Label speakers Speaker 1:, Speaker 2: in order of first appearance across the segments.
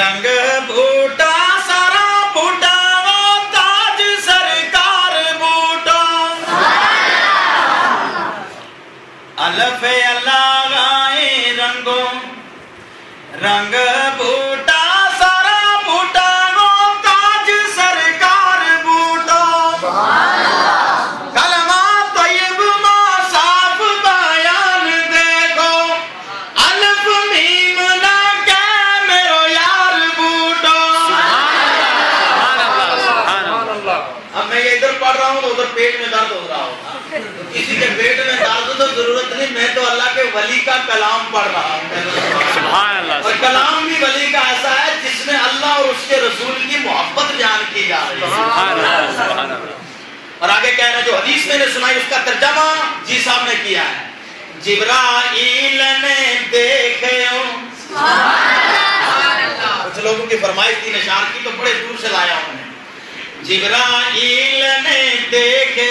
Speaker 1: رنگ بوٹا سارا بوٹا وہ تاج سرکار بوٹا الف اللہ گائے رنگو رنگ بوٹا سارا بوٹا وہ تاج سرکار بوٹا کلمہ طیب ما صاف بیان دیکھو الف میم نہ کہ میرو یار بوٹا اب میں یہ ادھر پڑھ رہا ہوں تو ادھر پیٹ میں درد ہو رہا ہوگا کسی کے پیٹ میں درد تو ضرورت نہیں میں تو اللہ کے ولی کا کلام پڑھ رہا ہوں اور کلام بھی ولی کا ایسا ہے جس میں اللہ اور اس کے رسول کی محبت بیان کی جا رہی ہے اور آگے کہہ رہے ہیں جو حدیث میں نے سنائی اس کا ترجمہ جی صاحب نے کیا ہے جبرائیل نے دیکھے کچھ لوگوں کی فرمائش تھی نشان کی تو بڑے دور سے لایا ہوں نے جبرائیل نے دیکھے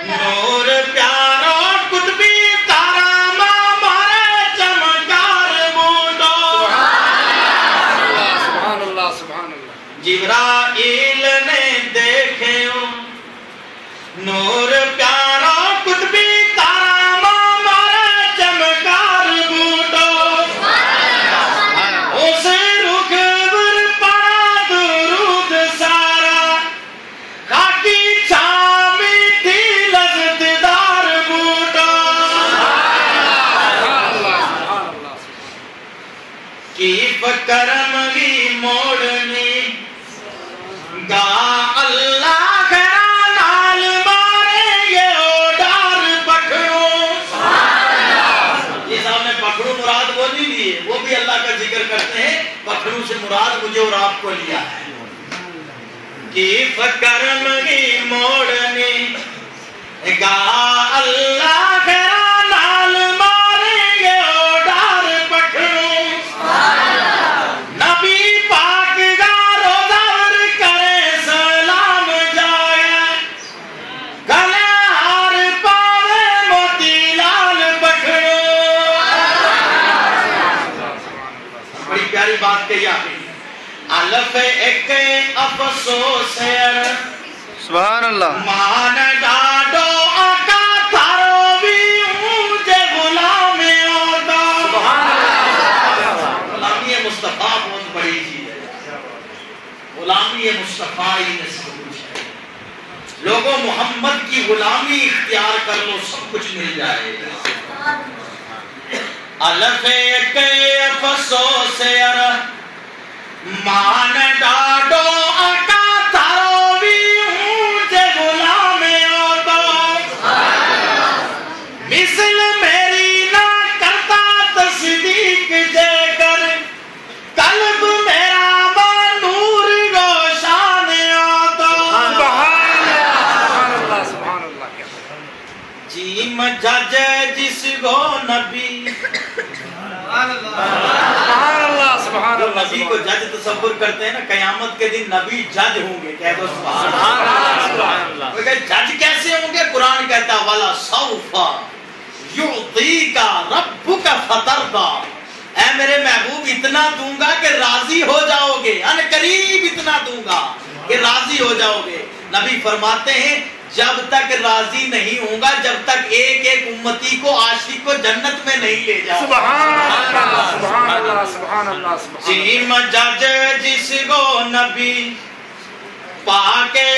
Speaker 1: نور پیارو قطبی تارا مارے چمکار بوٹو سبحان اللہ سبحان اللہ جبرائیل نے دیکھے نور پیارو قطبی تارا مارے چمکار بوٹو اسے رخ ور پڑا درود سارا خاکی چامی تھی لذتدار بوٹو کیف کرم بھی موڑنی گا اللہ خیرہ نال مارے یہ اوڈار پکھڑو یہ صاحب نے پکھڑو مراد وہ نہیں لیے وہ بھی اللہ کا ذکر کرتے ہیں پکھڑو سے مراد مجھے اور آپ کو لیا ہے کیف کرم بھی موڑنی گا اللہ خیرہ نال مارے یہ اوڈار پکھڑو نبی پاک گا روزہ کرے سلام جائے گلے ہار پاوے موتی لال پکھڑو بڑی پیاری بات کہی آپ نے الف ایک افسوس ہے
Speaker 2: سبحان اللہ
Speaker 1: مان ڈاڈو آقا تھارو بھی مجھے غلام ہوتا غلامی مصطفیٰ بہت بڑی چیز ہے غلامی مصطفیٰ ہی نے سب کچھ ہے لوگوں محمد کی غلامی اختیار کر لو سب کچھ مل جائے گا الف ایک افسوس ہے مان ڈاڈو آقا تھارو بھی مجھے غلام ہوتا مثل میری نہ کرتا تصدیق جے کر قلب میرا نور روشن ہوتا
Speaker 2: سبحان اللہ
Speaker 1: جیم جج جس کو نبی جو نبی کو جج تصور کرتے ہیں نا قیامت کے دن نبی جج ہوں گے کہہ دو سبحان اللہ جج کیسے ہوں گے قرآن کہتا ہے وَلَا سَوْفَ يُعْطِيكَ رَبُّكَ فَتَرْضَى اے میرے محبوب اتنا دوں گا کہ راضی ہو جاؤ گے ان قریب اتنا دوں گا کہ راضی ہو جاؤ گے نبی فرماتے ہیں جب تک راضی نہیں ہوں گا جب تک ایک ایک امتی کو عاشق کو جنت میں نہیں لے جاؤں
Speaker 2: سبحان اللہ سبحان اللہ سبحان اللہ
Speaker 1: جیم جج جس کو نبی پاکے